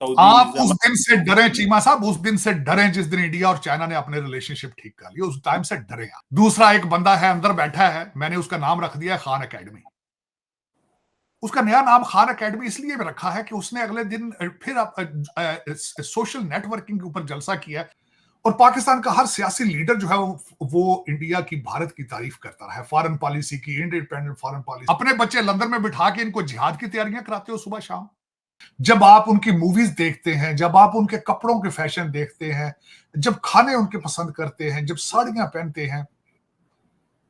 आप उस दिन से डरे चीमा साहब, उस दिन से डरे जिस दिन इंडिया और चाइना ने अपने रिलेशनशिप ठीक कर लिया, उस टाइम से डरे आप। दूसरा एक बंदा है अंदर बैठा है, मैंने उसका नाम रख दिया है खान एकेडमी। उसका नया नाम खान एकेडमी इसलिए भी रखा है कि उसने अगले दिन फिर सोशल नेटवर्किंग के ऊपर जलसा किया और पाकिस्तान का हर सियासी लीडर जो है वो इंडिया की, भारत की तारीफ करता रहा है, फॉरेन पॉलिसी की, इंडिपेंडेंट फॉरेन पॉलिसी। अपने बच्चे लंदन में बिठा के इनको जिहाद की तैयारियां कराते हो सुबह शाम। जब आप उनकी मूवीज देखते हैं, जब आप उनके कपड़ों के फैशन देखते हैं, जब खाने उनके पसंद करते हैं, जब साड़ियां पहनते हैं,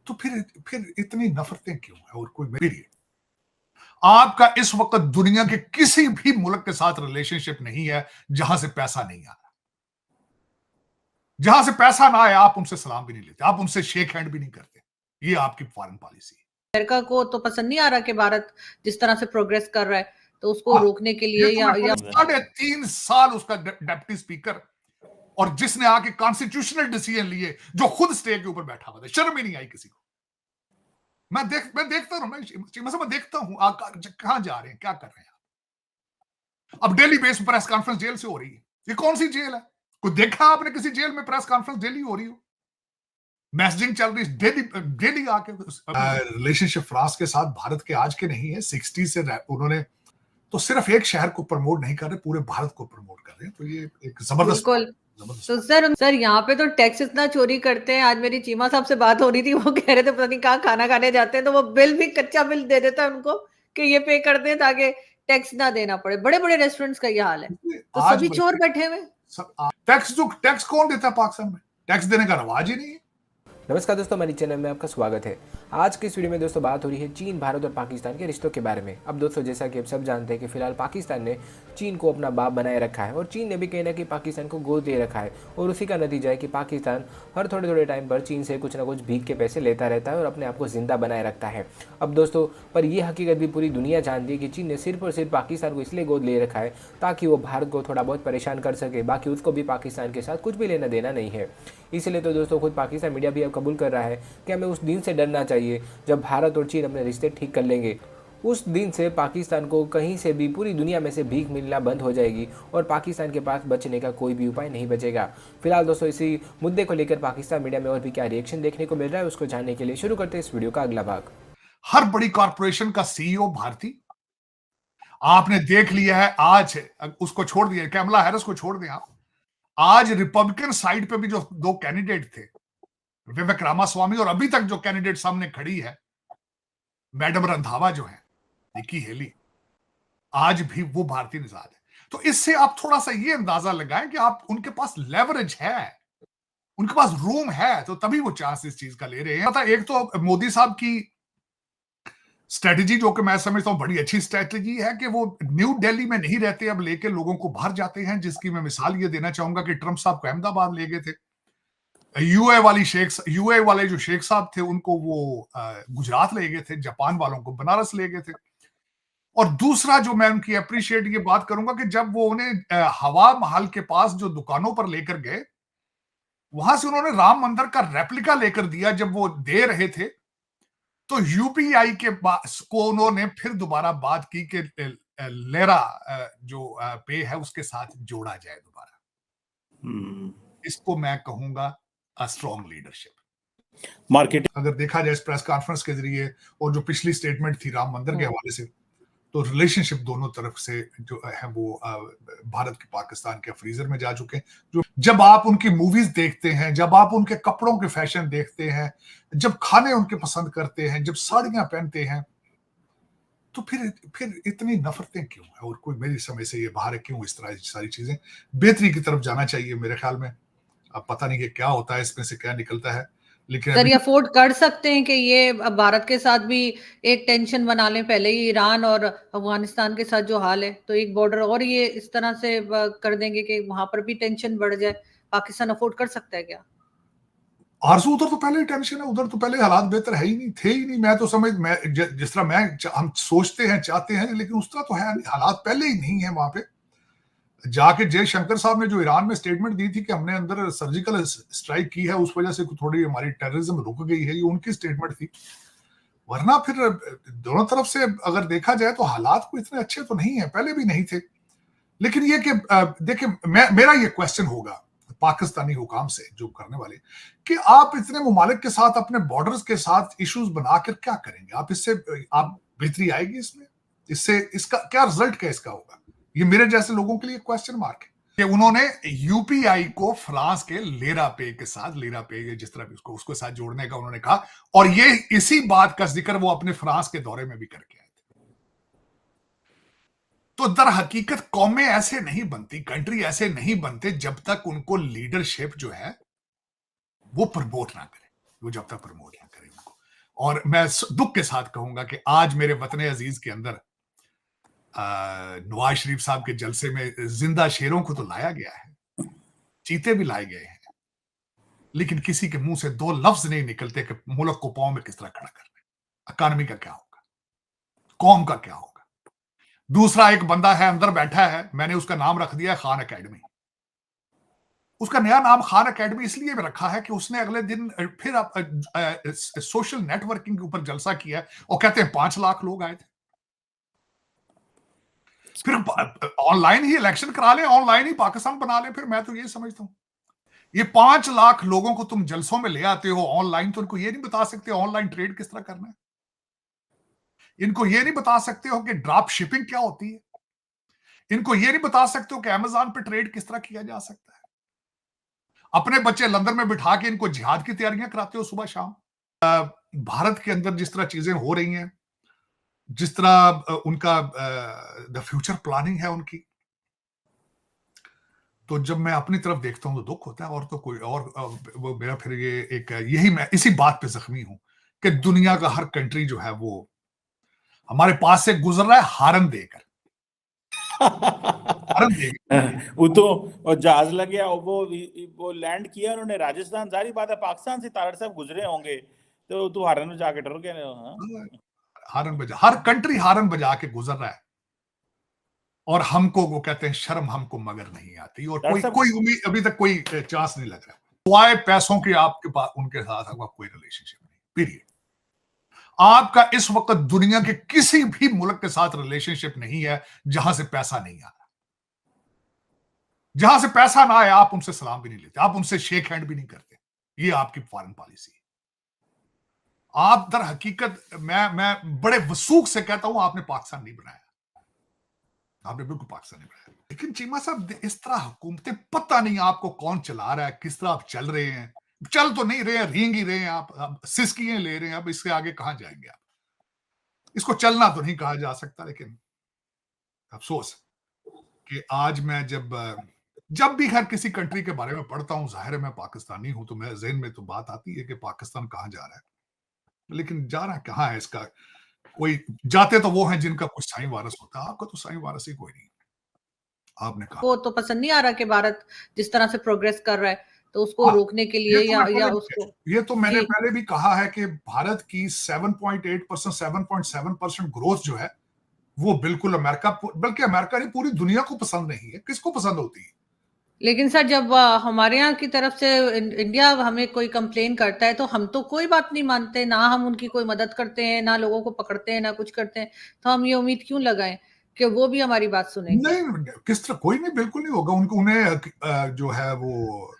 तो फिर इतनी नफरतें क्यों है? और कोई मेरी आपका इस वक्त दुनिया के किसी भी मुल्क के साथ रिलेशनशिप नहीं है जहां से पैसा नहीं आ रहा। जहां से पैसा ना आए आप उनसे सलाम भी नहीं लेते, आप उनसे शेक हैंड भी नहीं करते। ये आपकी फॉरेन पॉलिसी है। अमेरिका को तो पसंद नहीं आ रहा कि भारत जिस तरह से प्रोग्रेस कर रहा है, तो उसको रोकने के लिए या 3.5 साल उसका डिप्टी स्पीकर, और जिसने आके कॉन्स्टिट्यूशनल डिसीजन लिए, जो खुद स्टे के ऊपर बैठा हुआ था, शर्म ही नहीं आई किसी को। मैं देखता हूं, मैं देखता हूं कहां जा रहे हैं, क्या कर रहे हैं आप। अब daily base press conference jail से हो रही है। ये कौन सी जेल है? कोई देखा आपने किसी जेल में प्रेस कॉन्फ्रेंस डेली हो रही हो? मैसेजिंग चल रही है डेली आके। रिलेशनशिप फ्रांस के साथ भारत के आज के नहीं है, 60 से उन्होंने तो सिर्फ एक शहर को प्रमोट नहीं कर रहे, पूरे भारत को प्रमोट कर रहे हैं। तो ये एक जबरदस्त। तो सर यहाँ पे तो टैक्स इतना चोरी करते हैं। आज मेरी चीमा साहब से बात हो रही थी, वो कह रहे थे पता नहीं कहाँ खाना खाने जाते हैं तो वो बिल भी कच्चा बिल दे देता है उनको कि ये पे कर दें ताकि टैक्स ना देना पड़े। बड़े बड़े रेस्टोरेंट्स का ये हाल है, तो सभी चोर बैठे हुए। टैक्स कौन देता है पाकिस्तान में? टैक्स देने का रवाज ही नहीं है। नमस्कार दोस्तों, हमारी चैनल में आपका स्वागत है। आज की इस वीडियो में दोस्तों बात हो रही है चीन, भारत और पाकिस्तान के रिश्तों के बारे में। अब दोस्तों जैसा कि आप सब जानते हैं कि फिलहाल पाकिस्तान ने चीन को अपना बाप बनाए रखा है और चीन ने भी कहीं ना कहीं पाकिस्तान को गोद दे रखा है, और उसी का नतीजा है कि पाकिस्तान हर थोड़े थोड़े टाइम पर चीन से कुछ ना कुछ भीख के पैसे लेता रहता है और अपने आप को जिंदा बनाए रखता है। अब दोस्तों पर यह हकीकत भी पूरी दुनिया जानती है कि चीन ने सिर्फ और सिर्फ पाकिस्तान को इसलिए गोद ले रखा है ताकि वो भारत को थोड़ा बहुत परेशान कर सके, बाकी उसको भी पाकिस्तान के साथ कुछ भी लेना देना नहीं है। इसलिए तो दोस्तों खुद पाकिस्तान मीडिया भी अब कबूल कर रहा है कि हमें उस दिन से डरना चाहिए जब भारत और चीन अपने रिश्ते ठीक कर लेंगे। उस दिन से पाकिस्तान को कहीं से भी पूरी दुनिया में से भीख मिलना बंद हो जाएगी और पाकिस्तान के पास बचने का कोई भी उपाय नहीं बचेगा। फिलहाल दोस्तों इसी मुद्दे को लेकर पाकिस्तान मीडिया में और भी क्या रिएक्शन देखने को मिल रहा है, उसको जानने के लिए शुरू करते हैं इस वीडियो का अगला भाग। हर बड़ी कॉर्पोरेशन का सीईओ भारतीय आपने देख लिया है। आज उसको छोड़ दिया, कमला हैरिस को छोड़ दिया। आज रिपब्लिकन साइड पे भी जो दो कैंडिडेट थे, विवेक रामास्वामी, और अभी तक जो कैंडिडेट सामने खड़ी है मैडम रंधावा जो है, निकी हेली, आज भी वो भारतीय निजात है। तो इससे आप थोड़ा सा ये अंदाजा लगाएं कि आप उनके पास लेवरेज है, उनके पास रूम है, तो तभी वो चांस इस चीज का ले रहे हैं। एक तो मोदी साहब की स्ट्रेटेजी, जो कि मैं समझता हूं बड़ी अच्छी स्ट्रेटेजी है, कि वो न्यू दिल्ली में नहीं रहते, अब लेके लोगों को बाहर जाते हैं, जिसकी मैं मिसाल ये देना चाहूंगा कि ट्रंप साहब को अहमदाबाद ले गए थे। यूए वाले जो शेख साहब थे उनको वो गुजरात ले गए थे, जापान वालों को बनारस ले गए थे। और दूसरा जो मैं उनकी अप्रिशिएट ये बात करूंगा कि जब वो उन्हें हवा महल के पास जो दुकानों पर लेकर गए, वहां से उन्होंने राम मंदिर का रेप्लिका लेकर दिया। जब वो दे रहे थे तो यूपीआई के को उन्होंने फिर दोबारा बात की कि लेरा जो पे है उसके साथ जोड़ा जाए दोबारा। इसको मैं कहूंगा स्ट्रॉन्ग लीडरशिप। मार्केट अगर देखा जाए इस प्रेस कॉन्फ्रेंस के जरिए और जो पिछली स्टेटमेंट थी राम मंदिर के हवाले से, तो रिलेशनशिप दोनों तरफ से जो है वो भारत के पाकिस्तान के फ्रीजर में जा चुके हैं। जो जब आप उनकी मूवीज देखते हैं, जब आप उनके कपड़ों के फैशन देखते हैं, जब खाने उनके पसंद करते हैं, जब साड़ियां पहनते हैं, तो फिर इतनी नफरतें क्यों है? और कोई मेरी समझ से ये बाहर है, क्यों इस तरह सारी चीजें? बेहतरी की तरफ जाना चाहिए मेरे ख्याल में। अब पता नहीं कि क्या होता है, इसमें से क्या निकलता है, लेकिन सर ये अफोर्ड कर सकते हैं कि ये अब भारत के साथ भी एक टेंशन बना लें। पहले ही ईरान और अफगानिस्तान के साथ जो हाल है, तो एक बॉर्डर और ये इस तरह से कर देंगे कि वहां पर भी टेंशन बढ़ जाए। पाकिस्तान अफोर्ड कर सकता है क्या? आरजू, उधर तो पहले ही टेंशन है, उधर तो पहले हालात बेहतर है ही नहीं, थे ही नहीं। मैं तो जिस तरह हम सोचते हैं, चाहते हैं, लेकिन उस तरह तो है नहीं, हालात पहले ही नहीं है वहां पे। जाके जयशंकर साहब ने जो ईरान में स्टेटमेंट दी थी कि हमने अंदर सर्जिकल स्ट्राइक की है, उस वजह से थोड़ी हमारी टेररिज्म रुक गई है, ये उनकी स्टेटमेंट थी। वरना फिर दोनों तरफ से अगर देखा जाए तो हालात को इतने अच्छे तो नहीं है, पहले भी नहीं थे। लेकिन ये कि देखिए, मेरा ये क्वेश्चन होगा पाकिस्तानी हुकाम से जो करने वाले, कि आप इतने ममालिक के साथ अपने बॉर्डर्स के साथ इश्यूज बनाकर क्या करेंगे? आप इससे आप बेहतरी आएगी इसमें? इससे इसका क्या रिजल्ट क्या इसका होगा? ये मेरे जैसे लोगों के लिए क्वेश्चन मार्क है कि उन्होंने यूपीआई को फ्रांस के लेरा पे के साथ, लेरा पे जिस तरह भी उसको साथ जोड़ने का उन्होंने कहा, और ये इसी बात का जिक्र वो अपने फ्रांस के दौरे में भी करके आए थे। तो दर हकीकत कौमें ऐसे नहीं बनती, कंट्री ऐसे नहीं बनते जब तक उनको लीडरशिप जो है वो प्रमोट ना करे, वो जब तक प्रमोट ना करे उनको। और मैं दुख के साथ कहूंगा कि आज मेरे वतन अजीज के अंदर नवाज शरीफ साहब के जलसे में जिंदा शेरों को तो लाया गया है, चीते भी लाए गए हैं, लेकिन किसी के मुंह से दो लफ्ज नहीं निकलते कि मुल्क को पांव में किस तरह खड़ा करना है, इकानमी का क्या होगा, कौम का क्या होगा। दूसरा एक बंदा है अंदर बैठा है, मैंने उसका नाम रख दिया है खान एकेडमी। उसका नया नाम खान एकेडमी इसलिए भी रखा है कि उसने अगले दिन फिर सोशल नेटवर्किंग के ऊपर जलसा किया और कहते हैं 5 लाख लोग आए थे। फिर ऑनलाइन ही इलेक्शन करा ले, ऑनलाइन ही पाकिस्तान बना ले। फिर मैं तो ये समझता हूं, ये 5 लाख लोगों को तुम जलसों में ले आते हो ऑनलाइन, तो इनको ये नहीं बता सकते ऑनलाइन ट्रेड किस तरह करना है? इनको ये नहीं बता सकते हो कि ड्रॉप शिपिंग क्या होती है? इनको ये नहीं बता सकते हो कि अमेज़न पे ट्रेड किस तरह किया जा सकता है? अपने बच्चे लंदन में बिठा के इनको जिहाद की तैयारियां कराते हो सुबह शाम। भारत के अंदर जिस तरह चीजें हो रही हैं, जिस तरह उनका द फ्यूचर प्लानिंग है उनकी, तो जब मैं अपनी तरफ देखता हूं तो दुख होता है। और तो कोई और वो मेरा फिर ये एक यही, मैं इसी बात पे जख्मी हूं कि दुनिया का हर कंट्री जो है वो हमारे पास से गुजर रहा है हारन देकर। हारन देकर वो तो और जहाज लग गया, वो लैंड किया उन्होंने राजस्थान। जारी बात है पाकिस्तान से तारड़ साहब गुजरे होंगे, तो तू हारन में जाके डर गया। हाँ? हारन बजा, हर कंट्री हारन बजा के गुजर रहा है, और हमको वो कहते हैं शर्म हमको मगर नहीं आती, और कोई उम्मीद अभी तक कोई चांस नहीं लग रहा। वाय पैसों की आपके पास उनके साथ आपका कोई रिलेशनशिप नहीं, पीरियड। आपका इस वक्त दुनिया के किसी भी मुल्क के साथ रिलेशनशिप नहीं है जहां से पैसा नहीं आ रहा। जहां से पैसा ना आए आप उनसे सलाम भी नहीं लेते, आप उनसे शेक हैंड भी नहीं करते। ये आपकी फॉरेन पॉलिसी है। आप दर हकीकत, मैं बड़े वसूख से कहता हूं, आपने पाकिस्तान नहीं बनाया, आपने बिल्कुल पाकिस्तान नहीं बनाया। लेकिन चीमा साहब, इस तरह हुकूमतें, पता नहीं आपको कौन चला रहा है, किस तरह आप चल रहे हैं। चल तो नहीं रहे हैं, रेंग ही रहे हैं आप सिस्कियां ले रहे हैं। अब इससे आगे कहां जाएंगे आप? इसको चलना तो नहीं कहा जा सकता, लेकिन अफसोस कि आज मैं जब भी हर किसी कंट्री के बारे में पढ़ता हूं, जाहिर है मैं पाकिस्तानी हूं, तो मेरे ज़हन में तो बात आती है कि पाकिस्तान कहां जा रहा है, लेकिन जा रहा कहां है इसका कोई। जाते तो वो हैं जिनका कुछ साईं वारस होता है, आपका तो साईं वारस ही कोई नहीं। आपने कहा वो तो पसंद नहीं आ रहा कि भारत जिस तरह से प्रोग्रेस कर रहा है, तो उसको रोकने के लिए या उसको, ये तो मैंने पहले भी कहा है कि भारत की 7.8%, 7.7% ग्रोथ जो है वो बिल्कुल अमेरिका, बल्कि अमेरिका नहीं पूरी दुनिया को पसंद नहीं है। किसको पसंद होती है? लेकिन सर जब हमारे यहाँ की तरफ से इंडिया हमें कोई कंप्लेन करता है तो हम तो कोई बात नहीं मानते, ना हम उनकी कोई मदद करते हैं, ना लोगों को पकड़ते हैं, ना कुछ करते हैं। तो हम ये उम्मीद क्यों लगाएं कि वो भी हमारी बात सुनेंगे? नहीं, किस तरह, कोई नहीं, बिल्कुल नहीं होगा। उन्हें जो है वो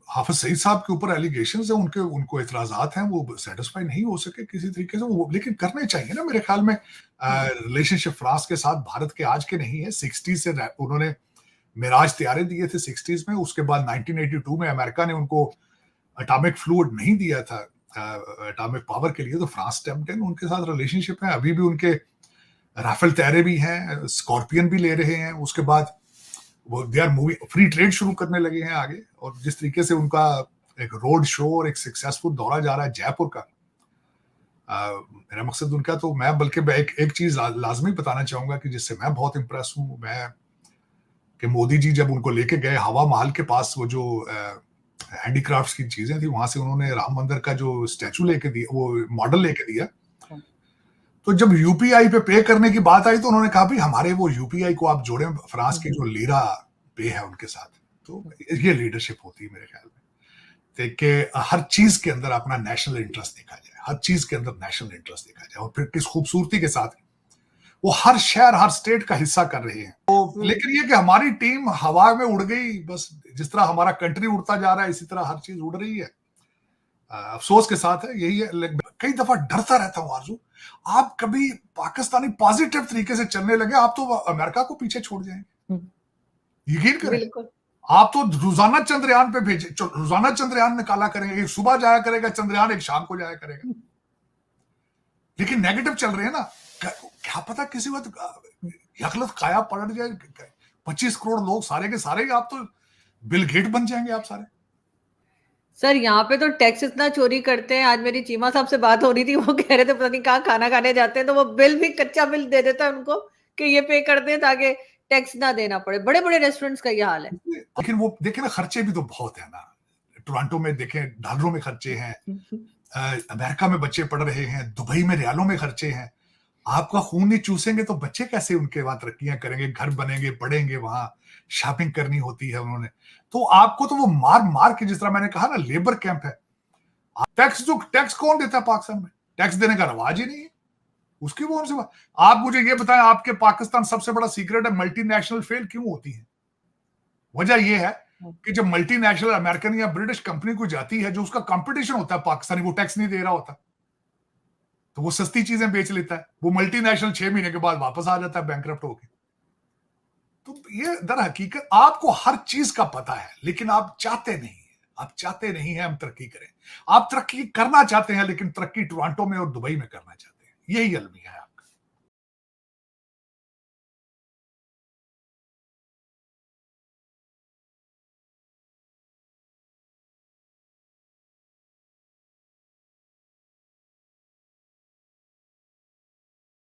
हाफिज सईद साहब के ऊपर एलिगेशंस है, उनको इतराजात हैं, वो सेटिस्फाई नहीं हो सके किसी तरीके से, वो लेकिन करने चाहिए ना। मेरे ख्याल में रिलेशनशिप फ्रांस के साथ भारत के आज के नहीं है, 60 से उन्होंने मिराज तैयारे दिए थे 60s में। उसके बाद 1982 में अमेरिका ने उनको एटॉमिक फ्लूइड नहीं दिया था एटॉमिक पावर के लिए, तो फ्रांस स्टेप्ड इन, उनके साथ रिलेशनशिप है। अभी भी उनके राफेल तैयारे भी हैं, स्कॉर्पियन भी ले रहे हैं। उसके बाद वो they are moving, free trade शुरू करने लगे हैं आगे। और जिस तरीके से उनका एक रोड शो और एक सक्सेसफुल दौरा जा रहा है जयपुर का, मेरा मकसद उनका, तो मैं बल्कि एक चीज लाजमी बताना चाहूंगा कि जिससे मैं बहुत इंप्रेस हूं, मैं कि मोदी जी जब उनको लेके गए हवा महल के पास, वो जो हैंडीक्राफ्ट्स की चीजें थी, वहां से उन्होंने राम मंदिर का जो स्टैचू लेके दिया, वो मॉडल लेके दिया। तो जब यूपीआई पे करने की बात आई तो उन्होंने कहा भाई हमारे वो यूपीआई को आप जोड़ें फ्रांस की जो लीरा पे है उनके साथ। तो ये लीडरशिप होती है मेरे ख्याल में, कि हर चीज के अंदर अपना नेशनल इंटरेस्ट देखा जाए, हर चीज के अंदर नेशनल इंटरेस्ट देखा जाए, और फिर किस खूबसूरती के साथ वो हर शहर हर स्टेट का हिस्सा कर रहे हैं। तो लेकिन ये कि हमारी टीम हवा में उड़ गई, बस जिस तरह हमारा कंट्री उड़ता जा रहा है इसी तरह हर चीज उड़ रही है। अफसोस के साथ है यही है। कई दफा डरता रहता हूँ आरजू, आप कभी पाकिस्तानी पॉजिटिव तरीके से चलने लगे आप तो अमेरिका को पीछे छोड़ जाएंगे, यकीन करें। बिल्कुल आप तो रोजाना चंद्रयान पे भेजे, रोजाना चंद्रयान निकाला करेंगे, एक सुबह जाया करेगा चंद्रयान, एक शाम को जाया करेगा, लेकिन नेगेटिव चल रहे हैं ना। क्या पता किसी वक्त यकलत काया पलट जाए, 25 करोड़ लोग सारे के सारे, आप तो बिल गेट बन जाएंगे आप सारे। सर यहाँ पे तो टैक्स इतना चोरी करते हैं। आज मेरी चीमा साहब से बात हो रही थी, वो कह रहे थे पता नहीं कहाँ खाना खाने जाते हैं तो वो बिल भी कच्चा बिल दे देता है उनको कि ये पे कर दें ताकि टैक्स ना देना पड़े। बड़े बड़े रेस्टोरेंट्स का ये हाल है। लेकिन वो देखे ना, खर्चे भी तो बहुत है ना। टोरंटो में देखें डॉलरों में खर्चे हैं, अमेरिका में बच्चे पढ़ रहे हैं, दुबई में रियालों में खर्चे हैं। आपका खून नहीं चूसेंगे तो बच्चे कैसे उनके वहां तरक्कियां करेंगे, घर बनेंगे, पढ़ेंगे, वहां शॉपिंग करनी होती है उन्होंने। तो आपको तो वो मार मार के, जिस तरह मैंने कहा ना लेबर कैंप है। टैक्स कौन देता है पाकिस्तान में? टैक्स देने का रवाज ही नहीं है उसकी। वो उनसे आप मुझे ये बताएं, आपके पाकिस्तान सबसे बड़ा सीक्रेट है मल्टीनेशनल फेल क्यों होती है? वजह यह है कि जब मल्टीनेशनल अमेरिकन या ब्रिटिश कंपनी को जाती है, जो उसका कंपटीशन होता है पाकिस्तानी, वो टैक्स नहीं दे रहा होता तो वो सस्ती चीजें बेच लेता है। वो मल्टीनेशनल 6 महीने के बाद वापस आ जाता है बैंकरप्ट होके। तो ये दर हकीकत आपको हर चीज का पता है, लेकिन आप चाहते नहीं है। आप चाहते नहीं है हम तरक्की करें। आप तरक्की करना चाहते हैं, लेकिन तरक्की टोरंटो में और दुबई में करना चाहते हैं। यही अलमिया है।